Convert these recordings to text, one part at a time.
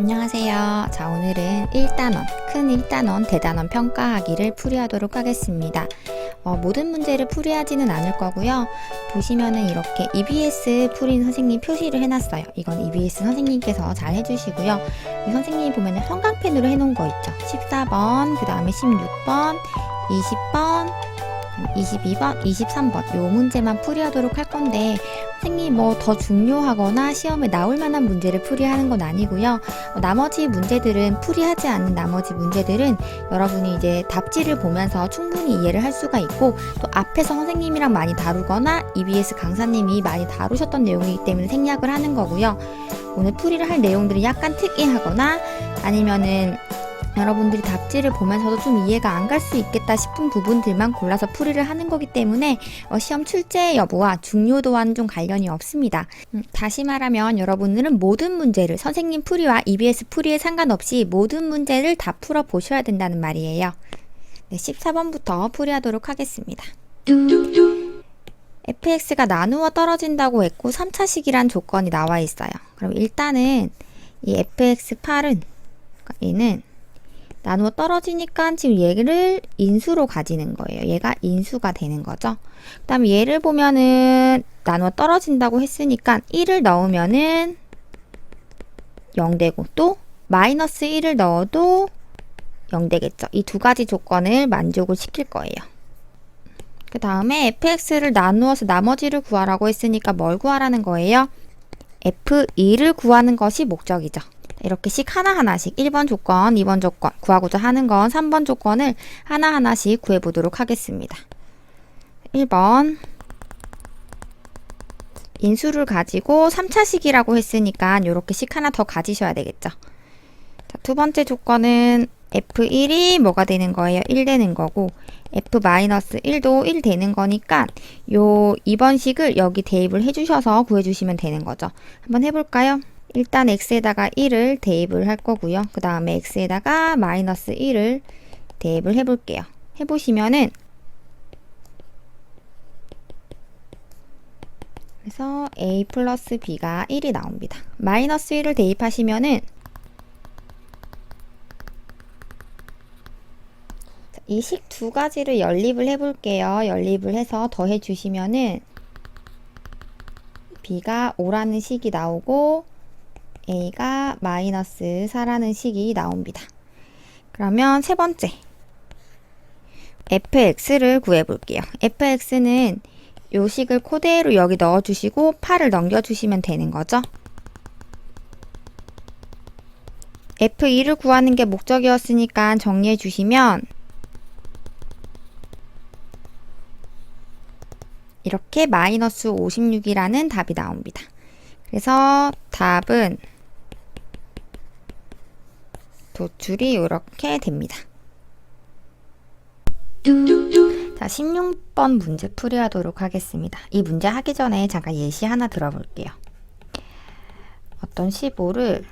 안녕하세요. 자, 오늘은 1단원, 큰 1단원, 대단원 평가하기를 풀이하도록 하겠습니다. 모든 문제를 풀이하지는 않을 거고요. 보시면은 이렇게 EBS 풀인 선생님 표시를 해놨어요. 이건 EBS 선생님께서 잘 해주시고요. 이 선생님이 보면은 형광펜으로 해놓은 거 있죠. 14번, 그 다음에 16번, 20번, 22번, 23번 요 문제만 풀이하도록 할 건데 선생님이 뭐 더 중요하거나 시험에 나올 만한 문제를 풀이하는 건 아니고요. 나머지 문제들은 풀이하지 않는 나머지 문제들은 여러분이 이제 답지를 보면서 충분히 이해를 할 수가 있고 또 앞에서 선생님이랑 많이 다루거나 EBS 강사님이 많이 다루셨던 내용이기 때문에 생략을 하는 거고요. 오늘 풀이를 할 내용들이 약간 특이하거나 아니면은 여러분들이 답지를 보면서도 좀 이해가 안 갈 수 있겠다 싶은 부분들만 골라서 풀이를 하는 거기 때문에 시험 출제 여부와 중요도와는 좀 관련이 없습니다. 다시 말하면 여러분들은 모든 문제를 선생님 풀이와 EBS 풀이에 상관없이 모든 문제를 다 풀어 보셔야 된다는 말이에요. 네, 14번부터 풀이하도록 하겠습니다. fx가 나누어 떨어진다고 했고 3차식이란 조건이 나와 있어요. 그럼 일단은 이 fx8은 얘는 나누어 떨어지니까 지금 얘를 인수로 가지는 거예요. 얘가 인수가 되는 거죠. 그 다음에 얘를 보면은 나누어 떨어진다고 했으니까 1을 넣으면은 0 되고 또 마이너스 1을 넣어도 0 되겠죠. 이 두 가지 조건을 만족을 시킬 거예요. 그 다음에 fx를 나누어서 나머지를 구하라고 했으니까 뭘 구하라는 거예요? f2를 구하는 것이 목적이죠. 이렇게씩 하나하나씩 1번 조건, 2번 조건 구하고자 하는 건 3번 조건을 하나하나씩 구해보도록 하겠습니다. 1번 인수를 가지고 3차식이라고 했으니까 이렇게 식 하나 더 가지셔야 되겠죠. 자, 두 번째 조건은 f1이 뭐가 되는 거예요? 1 되는 거고 f-1도 1 되는 거니까 요 2번 식을 여기 대입을 해주셔서 구해주시면 되는 거죠. 한번 해볼까요? 일단 x에다가 1을 대입을 할 거고요. 그 다음에 x에다가 마이너스 1을 대입을 해볼게요. 해보시면은 그래서 a 플러스 b가 1이 나옵니다. 마이너스 1을 대입하시면은 이 식 두 가지를 연립을 해볼게요. 연립을 해서 더해주시면은 b가 5라는 식이 나오고 a가 마이너스 4라는 식이 나옵니다. 그러면 세 번째 fx를 구해볼게요. fx는 요 식을 그대로 여기 넣어주시고 8을 넘겨주시면 되는 거죠. f2를 구하는 게 목적이었으니까 정리해 주시면 이렇게 마이너스 56이라는 답이 나옵니다. 그래서 답은 도출이 이렇게 됩니다. 자, 16번 문제 풀이하도록 하겠습니다. 이 문제 하기 전에 잠깐 예시 하나 들어볼게요. 어떤 15를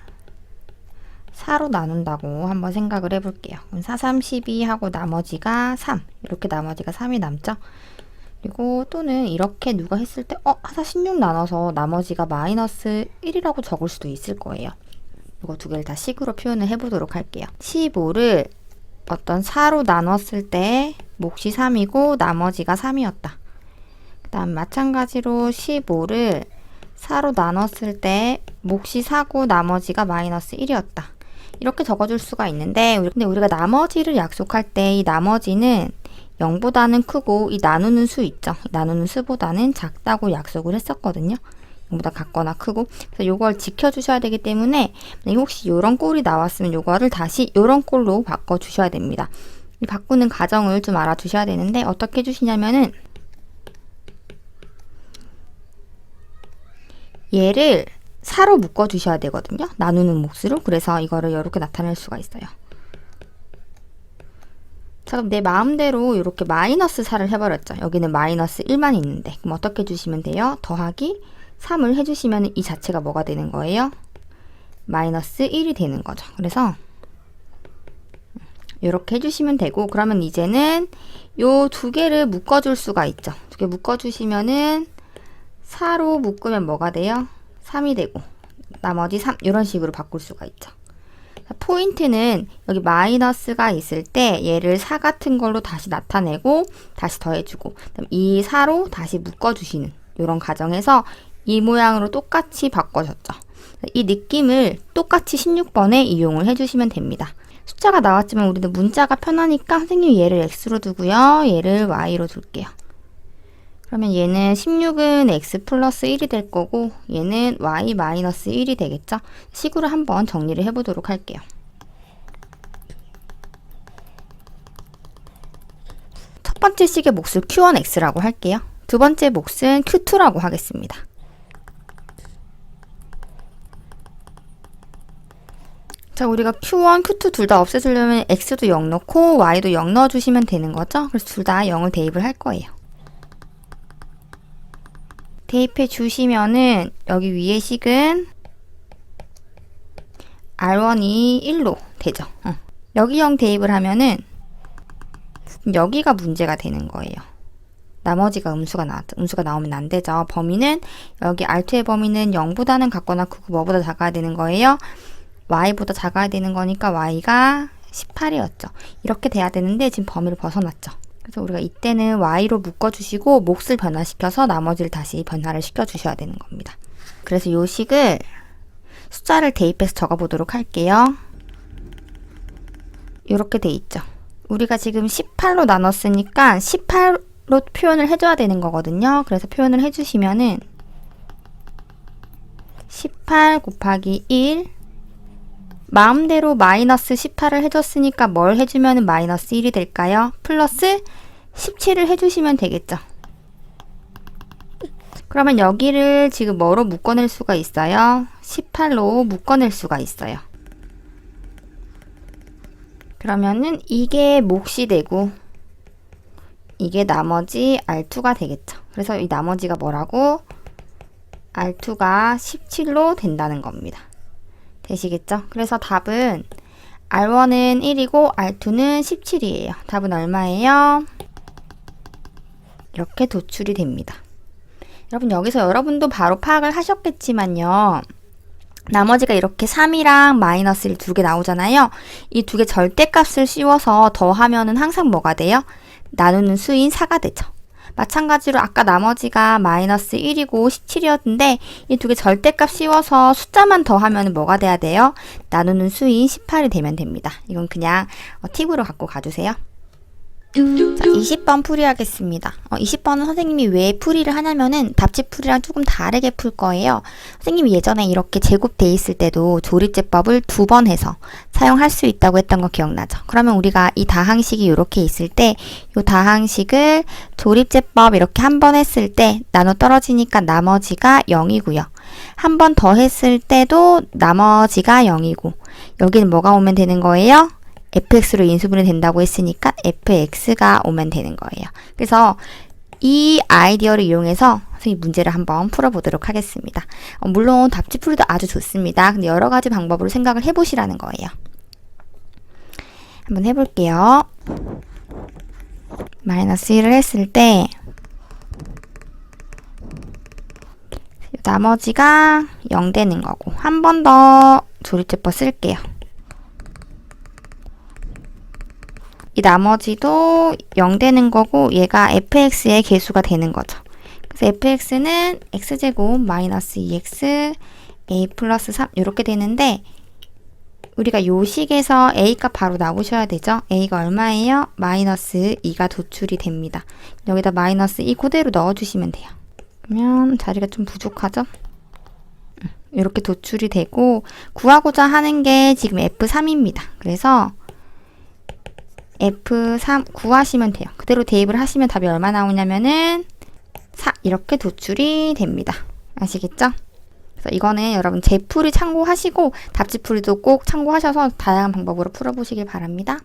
4로 나눈다고 한번 생각을 해볼게요. 그럼 4, 3, 12 하고 나머지가 3 이렇게 나머지가 3이 남죠. 그리고 또는 이렇게 누가 했을 때 4, 16 나눠서 나머지가 마이너스 1이라고 적을 수도 있을 거예요. 이거 두 개를 다 식으로 표현을 해보도록 할게요. 15를 어떤 4로 나눴을 때 몫이 3이고 나머지가 3이었다. 그 다음 마찬가지로 15를 4로 나눴을 때 몫이 4고 나머지가 마이너스 1이었다. 이렇게 적어줄 수가 있는데 근데 우리가 나머지를 약속할 때 이 나머지는 0보다는 크고 이 나누는 수 있죠. 나누는 수보다는 작다고 약속을 했었거든요. 0보다 같거나 크고. 그래서 요걸 지켜주셔야 되기 때문에 혹시 요런 꼴이 나왔으면 요거를 다시 요런 꼴로 바꿔주셔야 됩니다. 이 바꾸는 과정을 좀 알아두셔야 되는데 어떻게 해주시냐면은 얘를 4로 묶어주셔야 되거든요. 나누는 몫으로. 그래서 이거를 이렇게 나타낼 수가 있어요. 자, 그럼 내 마음대로 이렇게 마이너스 4를 해버렸죠. 여기는 마이너스 1만 있는데 그럼 어떻게 해주시면 돼요? 더하기 3을 해주시면 이 자체가 뭐가 되는 거예요? 마이너스 1이 되는 거죠. 그래서 이렇게 해주시면 되고 그러면 이제는 요 두 개를 묶어줄 수가 있죠. 두 개 묶어주시면은 4로 묶으면 뭐가 돼요? 3이 되고 나머지 3 이런 식으로 바꿀 수가 있죠. 포인트는 여기 마이너스가 있을 때 얘를 4 같은 걸로 다시 나타내고 다시 더해주고 이 4로 다시 묶어주시는 이런 과정에서 이 모양으로 똑같이 바꿔줬죠. 이 느낌을 똑같이 16번에 이용을 해주시면 됩니다. 숫자가 나왔지만 우리는 문자가 편하니까 선생님이 얘를 x로 두고요. 얘를 y로 둘게요. 그러면 얘는 16은 x 플러스 1이 될 거고 얘는 y 마이너스 1이 되겠죠. 식으로 한번 정리를 해보도록 할게요. 첫 번째 식의 몫을 q1x라고 할게요. 두 번째 몫은 q2라고 하겠습니다. 자, 우리가 q1, q2 둘 다 없애주려면 x도 0 넣고 y도 0 넣어주시면 되는 거죠. 그래서 둘 다 0을 대입을 할 거예요. 대입해 주시면은 여기 위에 식은 R1이 1로 되죠. 여기 0 대입을 하면은 여기가 문제가 되는 거예요. 나머지가 음수가 나왔죠. 음수가 나오면 안 되죠. 범위는 여기 R2의 범위는 0보다는 같거나 크고 뭐보다 작아야 되는 거예요. y보다 작아야 되는 거니까 y가 18이었죠. 이렇게 돼야 되는데 지금 범위를 벗어났죠. 그래서 우리가 이때는 y로 묶어주시고 몫을 변화시켜서 나머지를 다시 변화를 시켜주셔야 되는 겁니다. 그래서 요 식을 숫자를 대입해서 적어보도록 할게요. 이렇게 돼 있죠. 우리가 지금 18로 나눴으니까 18로 표현을 해줘야 되는 거거든요. 그래서 표현을 해주시면은 18 곱하기 1 마음대로 마이너스 18을 해줬으니까 뭘 해주면 마이너스 1이 될까요? 플러스 17을 해주시면 되겠죠. 그러면 여기를 지금 뭐로 묶어낼 수가 있어요? 18로 묶어낼 수가 있어요. 그러면은 이게 몫이 되고 이게 나머지 R2가 되겠죠. 그래서 이 나머지가 뭐라고? R2가 17로 된다는 겁니다. 되시겠죠? 그래서 답은 R1은 1이고 R2는 17이에요. 답은 얼마예요? 이렇게 도출이 됩니다. 여러분 여기서 여러분도 바로 파악을 하셨겠지만요. 나머지가 이렇게 3이랑 마이너스 1 두 개 나오잖아요. 이 두 개 절대값을 씌워서 더하면은 항상 뭐가 돼요? 나누는 수인 4가 되죠. 마찬가지로 아까 나머지가 마이너스 1이고 17이었는데 이 두 개 절대값 씌워서 숫자만 더하면 뭐가 돼야 돼요? 나누는 수인 18이 되면 됩니다. 이건 그냥 팁으로 갖고 가주세요. 자, 20번 풀이하겠습니다. 20번은 선생님이 왜 풀이를 하냐면은 답지 풀이랑 조금 다르게 풀 거예요. 선생님이 예전에 이렇게 제곱돼 있을 때도 조립제법을 2번 해서 사용할 수 있다고 했던 거 기억나죠? 그러면 우리가 이 다항식이 이렇게 있을 때 이 다항식을 조립제법 이렇게 한 번 했을 때 나눠 떨어지니까 나머지가 0이고요. 한 번 더 했을 때도 나머지가 0이고 여기는 뭐가 오면 되는 거예요? fx로 인수분해 된다고 했으니까 fx가 오면 되는 거예요. 그래서 이 아이디어를 이용해서 선생님 문제를 한번 풀어보도록 하겠습니다. 물론 답지풀이도 아주 좋습니다. 근데 여러 가지 방법으로 생각을 해보시라는 거예요. 한번 해볼게요. 마이너스 1을 했을 때 나머지가 0 되는 거고 한 번 더 조립제법 쓸게요. 이 나머지도 0 되는 거고 얘가 fx의 개수가 되는 거죠. 그래서 fx는 x제곱 마이너스 2x a 플러스 3 이렇게 되는데 우리가 요 식에서 a값 바로 나오셔야 되죠. a가 얼마예요? 마이너스 2가 도출이 됩니다. 여기다 마이너스 2 그대로 넣어주시면 돼요. 그러면 자리가 좀 부족하죠? 이렇게 도출이 되고 구하고자 하는 게 지금 f3입니다. 그래서 F3 구하시면 돼요. 그대로 대입을 하시면 답이 얼마 나오냐면은 4 이렇게 도출이 됩니다. 아시겠죠? 그래서 이거는 여러분 제 풀이 참고하시고 답지풀이도 꼭 참고하셔서 다양한 방법으로 풀어보시길 바랍니다.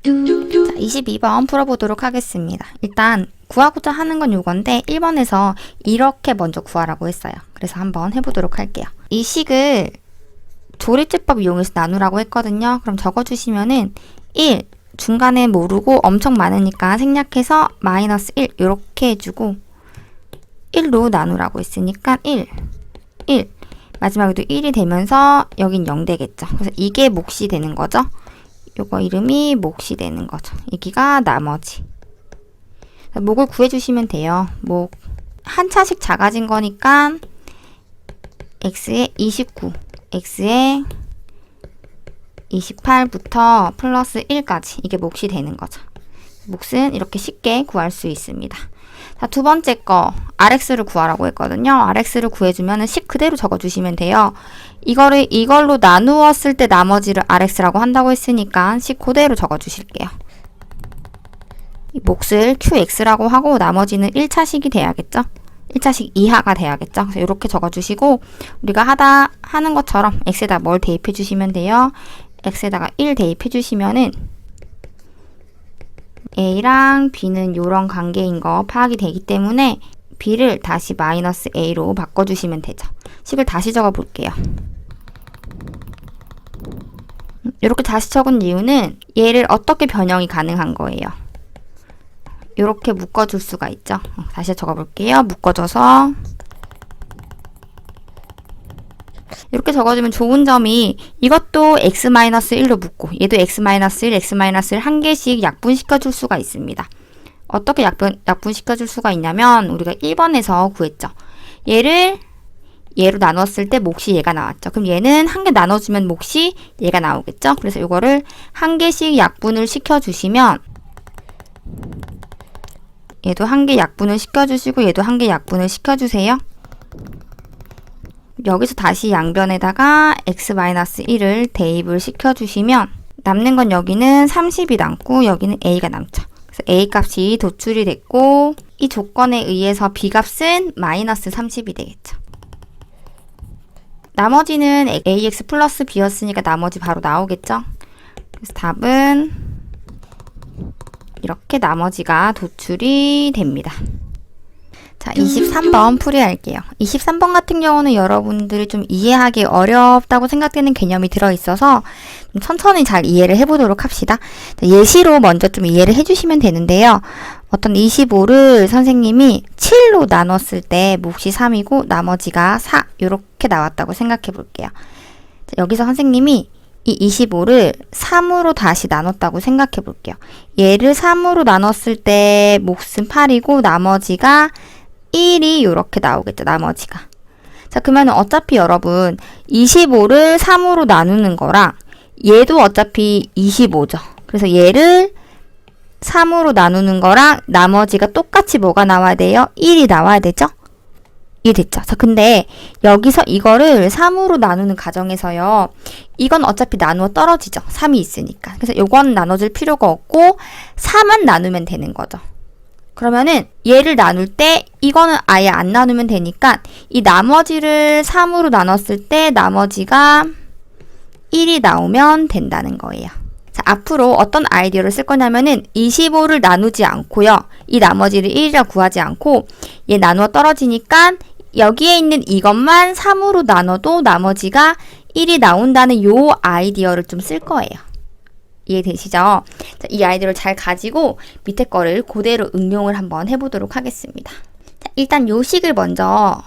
자, 22번 풀어보도록 하겠습니다. 일단 구하고자 하는 건 요건데 1번에서 이렇게 먼저 구하라고 했어요. 그래서 한번 해보도록 할게요. 이 식을 조립제법 이용해서 나누라고 했거든요. 그럼 적어주시면은 1 중간에 모르고 엄청 많으니까 생략해서 마이너스 1 이렇게 해주고 1로 나누라고 했으니까 1 마지막에도 1이 되면서 여긴 0 되겠죠. 그래서 이게 몫이 되는 거죠. 요거 이름이 몫이 되는 거죠. 여기가 나머지. 몫을 구해주시면 돼요. 몫. 한 차씩 작아진 거니까 x에 29, x에 28부터 플러스 1까지 이게 몫이 되는 거죠. 몫은 이렇게 쉽게 구할 수 있습니다. 자, 두 번째 거 RX를 구하라고 했거든요. RX를 구해주면 10 그대로 적어주시면 돼요. 이걸로 나누었을 때 나머지를 RX라고 한다고 했으니까 10 그대로 적어주실게요. 이 몫을 QX라고 하고 나머지는 1차식이 돼야겠죠. 1차식 이하가 돼야겠죠. 그래서 이렇게 적어주시고 우리가 하는 것처럼 X에다 뭘 대입해 주시면 돼요. X에다가 1 대입해 주시면은 A랑 B는 이런 관계인 거 파악이 되기 때문에 B를 다시 마이너스 A로 바꿔주시면 되죠. 식을 다시 적어 볼게요. 이렇게 다시 적은 이유는 얘를 어떻게 변형이 가능한 거예요. 이렇게 묶어줄 수가 있죠. 다시 적어 볼게요. 묶어줘서 이렇게 적어주면 좋은 점이 이것도 x-1로 묶고 얘도 x-1, x-1 한 개씩 약분시켜 줄 수가 있습니다. 어떻게 약분시켜 줄 수가 있냐면 우리가 1번에서 구했죠. 얘로 나눴을 때 몫이 얘가 나왔죠. 그럼 얘는 한 개 나눠주면 몫이 얘가 나오겠죠. 그래서 이거를 한 개씩 약분을 시켜주시면 얘도 한 개 약분을 시켜주시고 얘도 한 개 약분을 시켜주세요. 여기서 다시 양변에다가 x-1을 대입을 시켜주시면 남는 건 여기는 30이 남고 여기는 a가 남죠. 그래서 a 값이 도출이 됐고 이 조건에 의해서 b 값은 마이너스 30이 되겠죠. 나머지는 ax 플러스 b였으니까 나머지 바로 나오겠죠. 그래서 답은 이렇게 나머지가 도출이 됩니다. 자, 23번 풀이할게요. 23번 같은 경우는 여러분들이 좀 이해하기 어렵다고 생각되는 개념이 들어있어서 좀 천천히 잘 이해를 해보도록 합시다. 자, 예시로 먼저 좀 이해를 해주시면 되는데요. 어떤 25를 선생님이 7로 나눴을 때 몫이 3이고 나머지가 4 이렇게 나왔다고 생각해 볼게요. 자, 여기서 선생님이 이 25를 3으로 다시 나눴다고 생각해 볼게요. 얘를 3으로 나눴을 때 몫은 8이고 나머지가 1이 이렇게 나오겠죠. 나머지가. 자, 그러면 어차피 여러분 25를 3으로 나누는 거랑 얘도 어차피 25죠. 그래서 얘를 3으로 나누는 거랑 나머지가 똑같이 뭐가 나와야 돼요? 1이 나와야 되죠? 1 됐죠? 자, 근데 여기서 이거를 3으로 나누는 과정에서요. 이건 어차피 나누어 떨어지죠. 3이 있으니까. 그래서 요건 나눠줄 필요가 없고 3만 나누면 되는 거죠. 그러면은 얘를 나눌 때 이거는 아예 안 나누면 되니까 이 나머지를 3으로 나눴을 때 나머지가 1이 나오면 된다는 거예요. 자, 앞으로 어떤 아이디어를 쓸 거냐면은 25를 나누지 않고요. 이 나머지를 1이라 구하지 않고 얘 나누어 떨어지니까 여기에 있는 이것만 3으로 나눠도 나머지가 1이 나온다는 요 아이디어를 좀 쓸 거예요. 이해되시죠? 자, 이 아이디어를 잘 가지고 밑에 거를 그대로 응용을 한번 해보도록 하겠습니다. 자, 일단 요 식을 먼저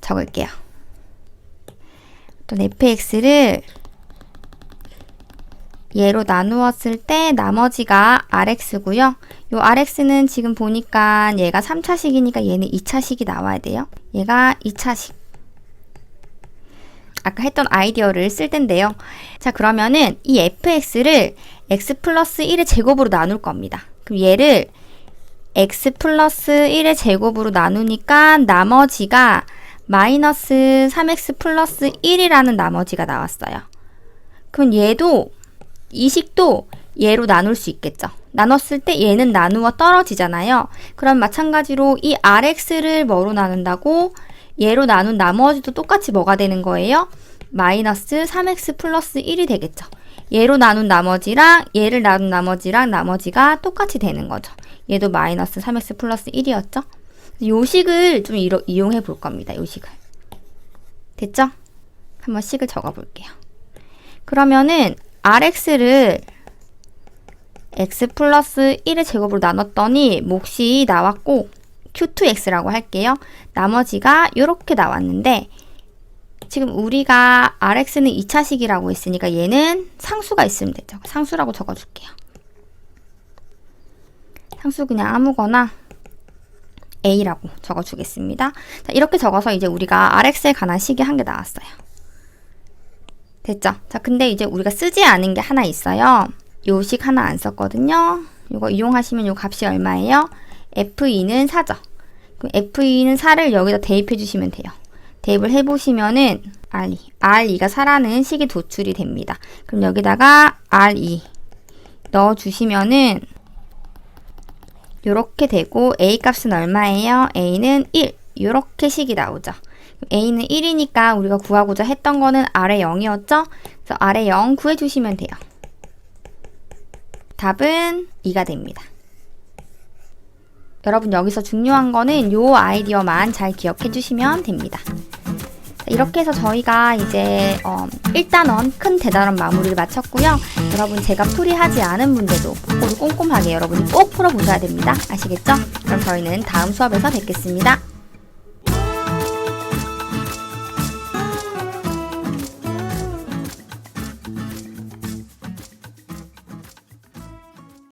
적을게요. 또 fx를 얘로 나누었을 때 나머지가 rx고요. 요 rx는 지금 보니까 얘가 3차식이니까 얘는 2차식이 나와야 돼요. 얘가 2차식. 아까 했던 아이디어를 쓸 텐데요. 자, 그러면은 이 fx를 x 플러스 1의 제곱으로 나눌 겁니다. 그럼 얘를 x 플러스 1의 제곱으로 나누니까 나머지가 마이너스 3x 플러스 1이라는 나머지가 나왔어요. 그럼 얘도 이 식도 얘로 나눌 수 있겠죠. 나눴을 때 얘는 나누어 떨어지잖아요. 그럼 마찬가지로 이 rx를 뭐로 나눈다고? 얘로 나눈 나머지도 똑같이 뭐가 되는 거예요? 마이너스 3x 플러스 1이 되겠죠. 얘로 나눈 나머지랑 얘를 나눈 나머지랑 나머지가 똑같이 되는 거죠. 얘도 마이너스 3x 플러스 1이었죠. 요 식을 좀 이용해 볼 겁니다. 요 식을. 됐죠? 한번 식을 적어 볼게요. 그러면은 rx를 x 플러스 1의 제곱으로 나눴더니 몫이 나왔고 q2x라고 할게요. 나머지가 이렇게 나왔는데 지금 우리가 RX는 2차식이라고 했으니까 얘는 상수가 있으면 되죠. 상수라고 적어줄게요. 상수 그냥 아무거나 A라고 적어주겠습니다. 자, 이렇게 적어서 이제 우리가 RX에 관한 식이 한 개 나왔어요. 됐죠? 자, 근데 이제 우리가 쓰지 않은 게 하나 있어요. 요 식 하나 안 썼거든요. 이거 이용하시면 요 값이 얼마예요? F2는 4죠. 그럼 F2는 4를 여기다 대입해 주시면 돼요. 대입을 해보시면은 R2가 4라는 식이 도출이 됩니다. 그럼 여기다가 R2 넣어주시면은 요렇게 되고 A 값은 얼마예요? A는 1. 요렇게 식이 나오죠. A는 1이니까 우리가 구하고자 했던 거는 R의 0이었죠? 그래서 R의 0 구해주시면 돼요. 답은 2가 됩니다. 여러분 여기서 중요한 거는 요 아이디어만 잘 기억해 주시면 됩니다. 이렇게 해서 저희가 이제 1단원 큰 대단원 마무리를 마쳤고요. 여러분 제가 풀이하지 않은 문제도 꼼꼼하게 여러분이 꼭 풀어보셔야 됩니다. 아시겠죠? 그럼 저희는 다음 수업에서 뵙겠습니다.